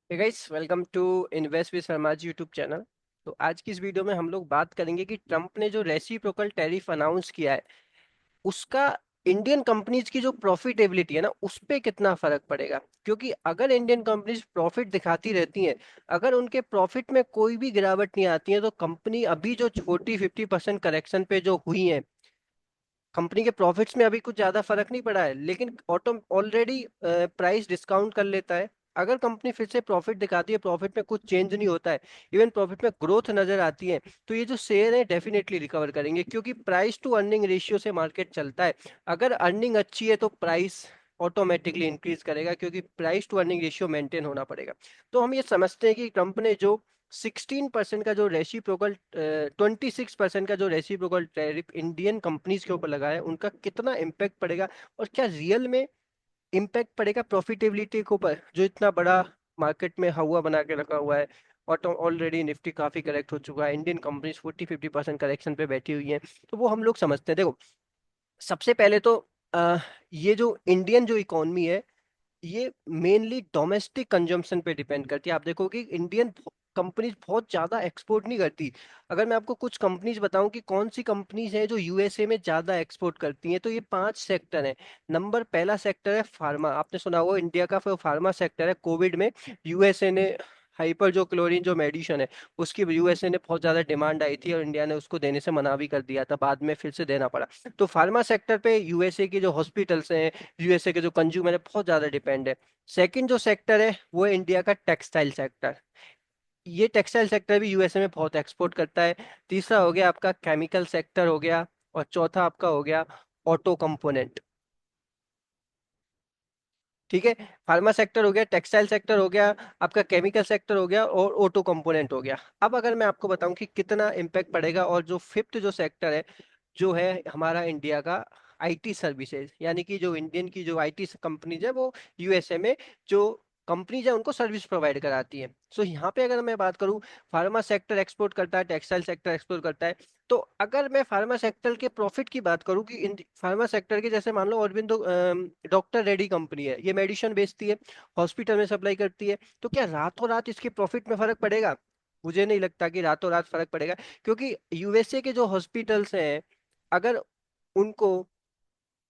Hey guys, welcome to invest with Sharma ji YouTube channel. तो आज की इस वीडियो में हम लोग बात करेंगे कि ट्रम्प ने जो रेसिप्रोकल टैरिफ अनाउंस किया है उसका इंडियन कंपनीज की जो प्रॉफिटेबिलिटी है ना उस पे कितना फर्क पड़ेगा। क्योंकि अगर इंडियन कंपनीज प्रॉफिट दिखाती रहती हैं, अगर उनके प्रॉफिट में कोई भी गिरावट नहीं आती है, तो कंपनी अभी जो छोटी 50% करेक्शन पे जो हुई है, कंपनी के प्रॉफिट्स में अभी कुछ ज्यादा फर्क नहीं पड़ा है, लेकिन ऑटो ऑलरेडी प्राइस डिस्काउंट कर लेता है। अगर कंपनी फिर से प्रॉफिट दिखाती है, प्रॉफिट में कुछ चेंज नहीं होता है, इवन प्रॉफिट में ग्रोथ नजर आती है, तो ये जो शेयर है डेफिनेटली रिकवर करेंगे, क्योंकि प्राइस टू अर्निंग रेशियो से मार्केट चलता है। अगर अर्निंग अच्छी है तो प्राइस ऑटोमेटिकली इंक्रीज करेगा, क्योंकि price to earning ratio maintain होना पड़ेगा। तो हम ये समझते हैं कि ट्रम्प ने जो 16% का जो रेसिप्रोकल 26% का जो रेसिप्रोकल टैरिफ इंडियन कंपनीज के ऊपर लगा है, उनका कितना इम्पैक्ट पड़ेगा और क्या रियल में इम्पैक्ट पड़ेगा प्रॉफिटेबिलिटी के ऊपर, जो इतना बड़ा मार्केट में हवा बना के रखा हुआ है। और तो ऑलरेडी निफ्टी काफी करेक्ट हो चुका है, इंडियन कंपनीज 40-50% करेक्शन पे बैठी हुई हैं। तो वो हम लोग समझते हैं। देखो, सबसे पहले तो अ, ये जो इंडियन जो इकोनॉमी है, ये मेनली डोमेस्टिक कंजम्पशन पे डिपेंड करती है। आप देखोगे इंडियन कंपनीज बहुत ज्यादा एक्सपोर्ट नहीं करती। अगर मैं आपको कुछ कंपनीज बताऊं कि कौन सी कंपनीज हैं जो यूएसए में ज्यादा एक्सपोर्ट करती हैं, तो ये 5 सेक्टर हैं। नंबर पहला सेक्टर है फार्मा। आपने सुना होगा इंडिया का फार्मा सेक्टर है। कोविड में यूएसए ने हाइपर जो क्लोरीन जो मेडिसिन है, उसकी यूएसए ने बहुत ज्यादा डिमांड आई थी और इंडिया ने उसको देने से मना भी कर दिया था, बाद में फिर से देना पड़ा। तो फार्मा सेक्टर पे यूएसए की जो हॉस्पिटल्स हैं, यूएसए के जो कंज्यूमर है, बहुत ज्यादा डिपेंड है। सेकंड जो सेक्टर है वो है इंडिया का टेक्सटाइल सेक्टर। ये टेक्सटाइल सेक्टर भी यूएसए में बहुत एक्सपोर्ट करता है। तीसरा हो गया आपका केमिकल सेक्टर हो गया, और चौथा आपका हो गया ऑटो कंपोनेंट। ठीक है, फार्मा सेक्टर हो गया, टेक्सटाइल सेक्टर हो गया, आपका केमिकल सेक्टर हो गया और ऑटो कंपोनेंट हो गया। अब अगर मैं आपको बताऊं कि कितना इम्पैक्ट पड़ेगा, और जो फिफ्थ जो सेक्टर है जो है हमारा इंडिया का आईटी सर्विसेज, यानी कि जो इंडियन की जो आईटी कंपनीज है वो यूएसए में जो कंपनीज है उनको सर्विस प्रोवाइड कराती है। सो यहाँ पे अगर मैं बात करूँ, फार्मा सेक्टर एक्सपोर्ट करता है, टेक्सटाइल सेक्टर एक्सपोर्ट करता है। तो अगर मैं फार्मा सेक्टर के प्रॉफिट की बात करूँ कि इन फार्मा सेक्टर के, जैसे मान लो अरविंदो डॉक्टर रेड्डी कंपनी है, ये मेडिसिन बेचती है, हॉस्पिटल में सप्लाई करती है, तो क्या रातों रात इसके प्रॉफिट में फर्क पड़ेगा? मुझे नहीं लगता कि रातों रात फर्क पड़ेगा। क्योंकि यूएसए के जो हॉस्पिटल्स हैं, अगर उनको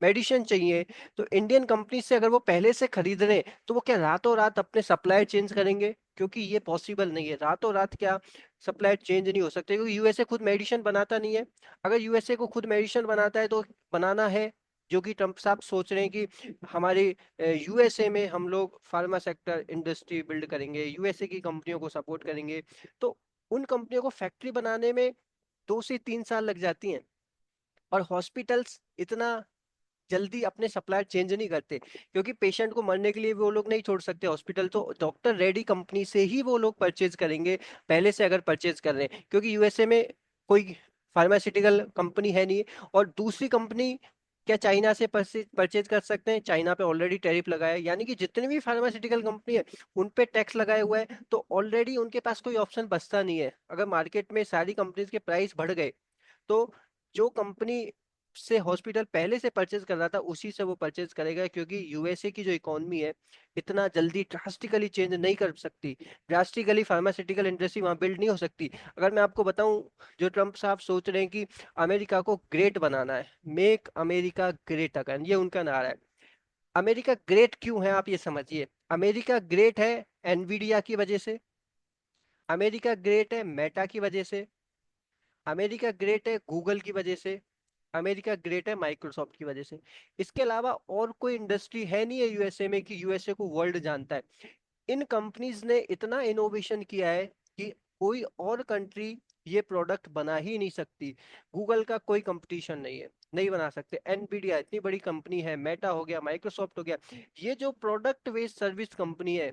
मेडिसिन चाहिए, तो इंडियन कंपनी से अगर वो पहले से खरीद रहे हैं, तो वो क्या रातों रात अपने सप्लाई चेंज करेंगे? क्योंकि ये पॉसिबल नहीं है, रातों रात क्या सप्लाई चेंज नहीं हो सकते, क्योंकि यूएसए खुद मेडिसिन बनाता नहीं है। अगर यूएसए को खुद मेडिसिन बनाता है तो बनाना है, जो कि ट्रम्प साहब सोच रहे हैं कि हमारे यूएसए में हम लोग फार्मा सेक्टर इंडस्ट्री बिल्ड करेंगे, यूएसए की कंपनियों को सपोर्ट करेंगे। तो उन कंपनियों को फैक्ट्री बनाने में 2 से 3 साल लग जाती हैं। और हॉस्पिटल्स इतना जल्दी अपने सप्लायर चेंज नहीं करते, क्योंकि पेशेंट को मरने के लिए वो लोग नहीं छोड़ सकते हॉस्पिटल, तो डॉक्टर रेडी कंपनी से ही वो लोग परचेज करेंगे, पहले से अगर परचेज कर रहे हैं, क्योंकि यूएसए में कोई फार्मास्यूटिकल कंपनी है नहीं। और दूसरी कंपनी क्या चाइना से परचेज कर सकते हैं? चाइना पे ऑलरेडी टैरिफ लगाया है, यानी कि जितनी भी फार्मास्यूटिकल कंपनी है उन पे टैक्स लगाए हुआ है, तो ऑलरेडी उनके पास कोई ऑप्शन बचता नहीं है। अगर मार्केट में सारी कंपनीज के प्राइस बढ़ गए, तो जो कंपनी से हॉस्पिटल पहले से परचेज कर रहा था उसी से वो परचेज करेगा, क्योंकि यूएसए की जो इकोनॉमी है इतना जल्दी ड्रास्टिकली चेंज नहीं कर सकती। ड्रास्टिकली फार्मास्यूटिकल इंडस्ट्री वहां बिल्ड नहीं हो सकती। अगर मैं आपको बताऊं, जो ट्रम्प साहब सोच रहे हैं कि अमेरिका को ग्रेट बनाना है, मेक अमेरिका ग्रेट अगेन, ये उनका नारा है। अमेरिका ग्रेट क्यों है, आप ये समझिए। अमेरिका ग्रेट है एनवीडिया की वजह से, अमेरिका ग्रेट है मेटा की वजह से, अमेरिका ग्रेट है गूगल की वजह से, अमेरिका ग्रेट है माइक्रोसॉफ्ट की वजह से। इसके अलावा और कोई इंडस्ट्री है नहीं है यूएसए में कि यूएसए को वर्ल्ड जानता है। इन कंपनीज ने इतना इनोवेशन किया है कि कोई और कंट्री ये प्रोडक्ट बना ही नहीं सकती। गूगल का कोई कंपटीशन नहीं है, नहीं बना सकते। एनवीडिया इतनी बड़ी कंपनी है, मेटा हो गया, माइक्रोसॉफ्ट हो गया, ये जो प्रोडक्ट बेस्ड सर्विस कंपनी है,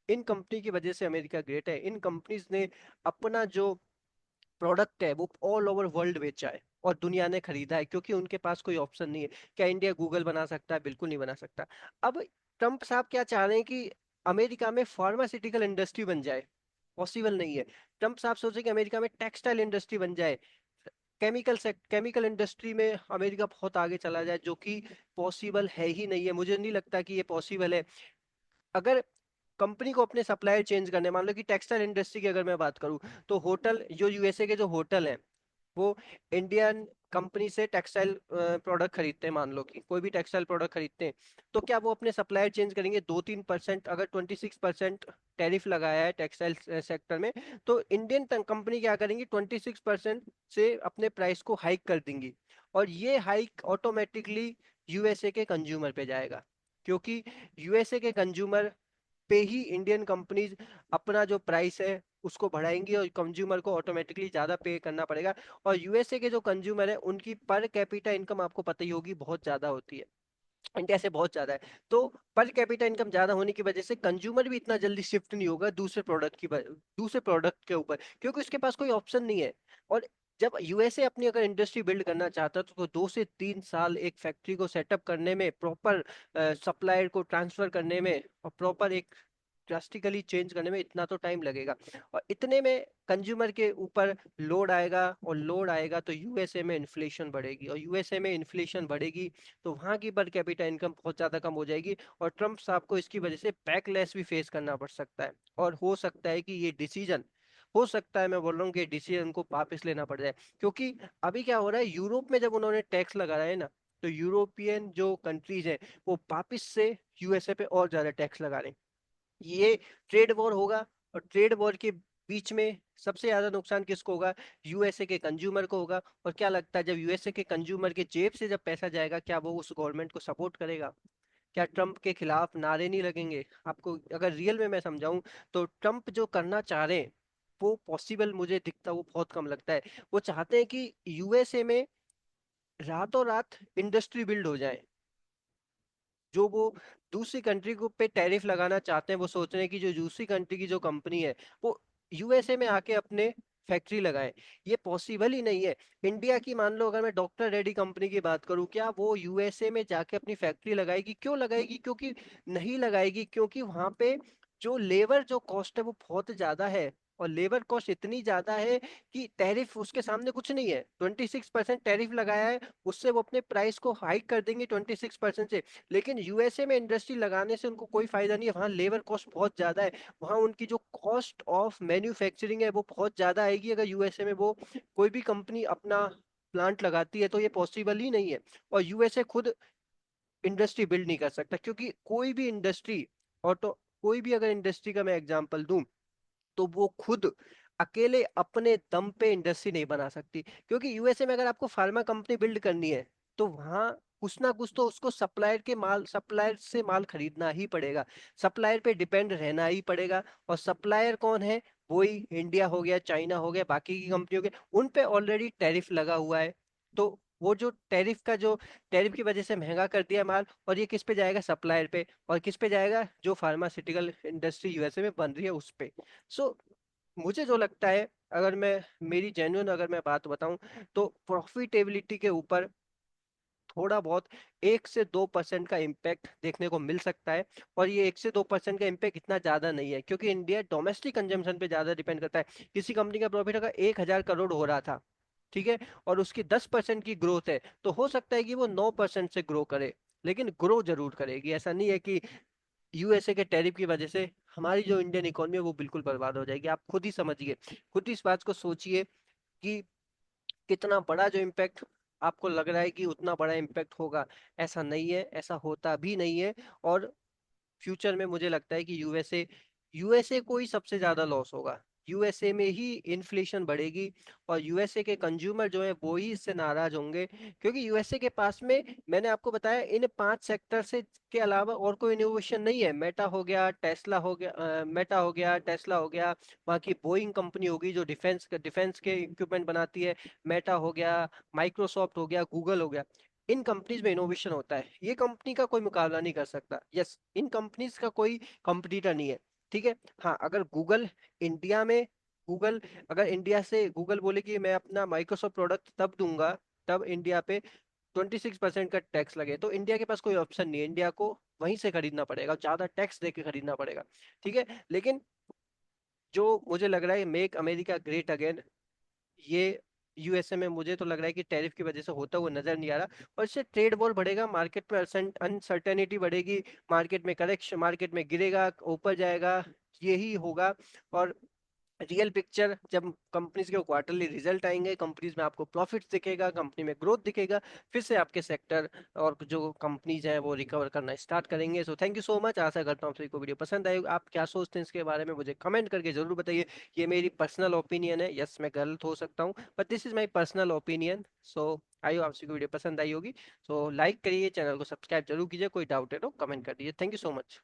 इन कंपनी की वजह से अमेरिका ग्रेट है। इन कंपनीज ने अपना जो प्रोडक्ट है वो ऑल ओवर वर्ल्ड बेचा है और दुनिया ने खरीदा है, क्योंकि उनके पास कोई ऑप्शन नहीं है। क्या इंडिया गूगल बना सकता है? बिल्कुल नहीं बना सकता। अब ट्रम्प साहब क्या चाह रहे हैं कि अमेरिका में फार्मास्यूटिकल इंडस्ट्री बन जाए, पॉसिबल नहीं है। ट्रम्प साहब सोचे कि अमेरिका में टेक्सटाइल इंडस्ट्री बन जाए, केमिकल इंडस्ट्री में अमेरिका बहुत आगे चला जाए, जो कि पॉसिबल है ही नहीं है। मुझे नहीं लगता कि ये पॉसिबल है। अगर कंपनी को अपने सप्लायर चेंज करने, मान लो कि टेक्सटाइल इंडस्ट्री की अगर मैं बात करूं, तो होटल जो यूएसए के जो होटल हैं वो इंडियन कंपनी से टेक्सटाइल प्रोडक्ट खरीदते हैं, मान लो कि कोई भी टेक्सटाइल प्रोडक्ट खरीदते हैं, तो क्या वो अपने सप्लायर चेंज करेंगे? 2-3%, अगर 26% टैरिफ लगाया है टेक्सटाइल सेक्टर में, तो इंडियन कंपनी क्या करेंगी, 26% से अपने प्राइस को हाइक कर देंगी। और ये हाइक ऑटोमेटिकली यूएसए के कंज्यूमर पे जाएगा, क्योंकि यूएसए के कंज्यूमर पे ही इंडियन कंपनीज अपना जो प्राइस है उसको बढ़ाएंगी, और कंज्यूमर को ऑटोमेटिकली ज्यादा पे करना पड़ेगा। और यूएसए के जो कंज्यूमर है उनकी पर कैपिटा इनकम आपको पता ही होगी, बहुत ज्यादा होती है, इंडिया से बहुत ज्यादा है। तो पर कैपिटा इनकम ज्यादा होने की वजह से कंज्यूमर भी इतना जल्दी शिफ्ट नहीं होगा दूसरे प्रोडक्ट के ऊपर, क्योंकि उसके पास कोई ऑप्शन नहीं है। और जब यूएसए अपनी अगर इंडस्ट्री बिल्ड करना चाहता है तो 2 से 3 साल एक फैक्ट्री को सेटअप करने में, प्रॉपर सप्लायर को ट्रांसफर करने में, और प्रॉपर एक ड्रास्टिकली चेंज करने में इतना तो टाइम लगेगा। और इतने में कंज्यूमर के ऊपर लोड आएगा, और लोड आएगा तो यूएसए में इन्फ्लेशन बढ़ेगी, और यूएसए में इन्फ्लेशन बढ़ेगी तो वहां की पर कैपिटा इनकम बहुत ज्यादा कम हो जाएगी, और ट्रम्प साहब को इसकी वजह से बैकलैश भी फेस करना पड़ सकता है। और हो सकता है कि ये डिसीजन, हो सकता है, मैं बोल रहा हूँ कि डिसीजन को वापस लेना पड़ जाए। क्योंकि अभी क्या हो रहा है, यूरोप में जब उन्होंने टैक्स लगाया है ना, तो यूरोपियन जो कंट्रीज हैं वो वापिस से यूएसए पे और ज्यादा टैक्स लगा रहे हैं। ये ट्रेड वॉर होगा, और ट्रेड वॉर के बीच में सबसे ज्यादा नुकसान किसको होगा? यूएसए के कंज्यूमर को होगा। और क्या लगता है, जब यूएसए के कंज्यूमर के जेब से जब पैसा जाएगा, क्या वो उस गवर्नमेंट को सपोर्ट करेगा? क्या ट्रम्प के खिलाफ नारे नहीं लगेंगे? आपको अगर रियल में मैं समझाऊं, तो ट्रम्प जो करना चाह रहे हैं वो पॉसिबल मुझे दिखता, वो बहुत कम लगता है। वो चाहते हैं कि यूएसए में रातों रात इंडस्ट्री बिल्ड हो जाए। जो वो दूसरी कंट्री को पे टैरिफ लगाना चाहते हैं, वो सोच रहे हैं कि जो दूसरी कंट्री की जो कंपनी है वो यूएसए में आके अपने फैक्ट्री लगाए। ये पॉसिबल ही नहीं है। इंडिया की मान लो अगर मैं डॉक्टर रेड्डी कंपनी की बात करूं, क्या वो यूएसए में जाके अपनी फैक्ट्री लगाएगी? क्यों लगाएगी? क्योंकि नहीं लगाएगी, क्योंकि वहां पे जो लेबर जो कॉस्ट है वो बहुत ज्यादा है। और लेबर कॉस्ट इतनी ज्यादा है कि टैरिफ उसके सामने कुछ नहीं है। 26% टैरिफ लगाया है, उससे वो अपने प्राइस को हाइक कर देंगे 26% से। लेकिन यूएसए में इंडस्ट्री लगाने से उनको कोई फायदा नहीं है, वहाँ लेबर कॉस्ट बहुत ज्यादा है। वहाँ उनकी जो कॉस्ट ऑफ मैन्युफैक्चरिंग है वो बहुत ज्यादा आएगी। अगर यूएसए में वो कोई भी कंपनी अपना प्लांट लगाती है तो ये पॉसिबल ही नहीं है। और यूएसए खुद इंडस्ट्री बिल्ड नहीं कर सकता, क्योंकि कोई भी इंडस्ट्री, ऑटो, कोई भी अगर इंडस्ट्री का मैं एग्जांपल दूं, तो वो खुद अकेले अपने दम पे इंडस्ट्री नहीं बना सकती। क्योंकि यूएसए में अगर आपको फार्मा कंपनी बिल्ड करनी है, तो वहां कुछ ना कुछ तो उसको सप्लायर से माल खरीदना ही पड़ेगा, सप्लायर पे डिपेंड रहना ही पड़ेगा। और सप्लायर कौन है? वही इंडिया हो गया, चाइना हो गया, बाकी की कंपनी हो गया, उन पे ऑलरेडी टैरिफ लगा हुआ है। तो वो जो टैरिफ की वजह से महंगा कर दिया माल, और ये किस पे जाएगा? सप्लायर पे। और किस पे जाएगा? जो फार्मास्यूटिकल इंडस्ट्री यूएसए में बन रही है उस पे। सो मुझे जो लगता है, अगर मैं मेरी जेन्युइन अगर मैं बात बताऊं, तो प्रॉफिटेबिलिटी के ऊपर थोड़ा बहुत 1 से 2% का इम्पैक्ट देखने को मिल सकता है। और ये 1 से 2% का इम्पैक्ट इतना ज्यादा नहीं है, क्योंकि इंडिया डोमेस्टिक कंजम्पशन पे ज्यादा डिपेंड करता है। किसी कंपनी का प्रॉफिट अगर 1,000 करोड़ हो रहा था, ठीक है, और उसकी 10% की ग्रोथ है, तो हो सकता है कि वो 9% से ग्रो करे, लेकिन ग्रो जरूर करेगी। ऐसा नहीं है कि यूएसए के टैरिफ की वजह से हमारी जो इंडियन इकोनॉमी है वो बिल्कुल बर्बाद हो जाएगी। आप खुद ही समझिए, खुद ही इस बात को सोचिए कि कितना बड़ा जो इम्पैक्ट आपको लग रहा है कि उतना बड़ा इम्पैक्ट होगा, ऐसा नहीं है, ऐसा होता भी नहीं है। और फ्यूचर में मुझे लगता है कि यूएसए को ही सबसे ज्यादा लॉस होगा। यूएसए में ही इन्फ्लेशन बढ़ेगी, और यूएसए के कंज्यूमर जो है वो ही इससे नाराज होंगे, क्योंकि यूएसए के पास में, मैंने आपको बताया, इन 5 सेक्टर से के अलावा और कोई इनोवेशन नहीं है। मेटा हो गया, टेस्ला हो गया, वहाँ की बोइंग कंपनी होगी जो डिफेंस के इक्विपमेंट बनाती है, मेटा हो गया, माइक्रोसॉफ्ट हो गया, गूगल हो गया। इन कंपनीज में इनोवेशन होता है, ये कंपनी का कोई मुकाबला नहीं कर सकता। यस, इन कंपनीज का कोई कंपटीटर नहीं है, ठीक है। हाँ, अगर इंडिया में गूगल अगर इंडिया से गूगल बोले कि मैं अपना माइक्रोसॉफ्ट प्रोडक्ट तब दूंगा, तब इंडिया पे 26% का टैक्स लगे, तो इंडिया के पास कोई ऑप्शन नहीं है, इंडिया को वहीं से खरीदना पड़ेगा, ज्यादा टैक्स दे के खरीदना पड़ेगा, ठीक है। लेकिन जो मुझे लग रहा है, मेक अमेरिका ग्रेट अगेन, ये यूएसए में मुझे तो लग रहा है कि टैरिफ की वजह से होता हुआ नजर नहीं आ रहा, और इससे ट्रेड वॉर बढ़ेगा, मार्केट में अनसर्टेनिटी बढ़ेगी, मार्केट में करेक्शन, मार्केट में गिरेगा, ऊपर जाएगा, यही होगा। और रियल पिक्चर जब कंपनीज के क्वार्टरली रिजल्ट आएंगे, कंपनीज में आपको प्रॉफिट दिखेगा, कंपनी में ग्रोथ दिखेगा, फिर से आपके सेक्टर और जो कंपनीज हैं वो रिकवर करना स्टार्ट करेंगे। So thank you so much, आशा करता हूँ आप सभी को वीडियो पसंद आए। आप क्या सोचते हैं इसके बारे में मुझे कमेंट करके जरूर बताइए। ये मेरी पर्सनल ओपिनियन है, यस मैं गलत हो सकता हूँ, but this is my personal opinion. So I hope आप सभी को वीडियो पसंद आई होगी। सो लाइक करिए, चैनल को सब्सक्राइब जरूर कीजिए, कोई डाउट है तो कमेंट कर दीजिए। Thank you so much.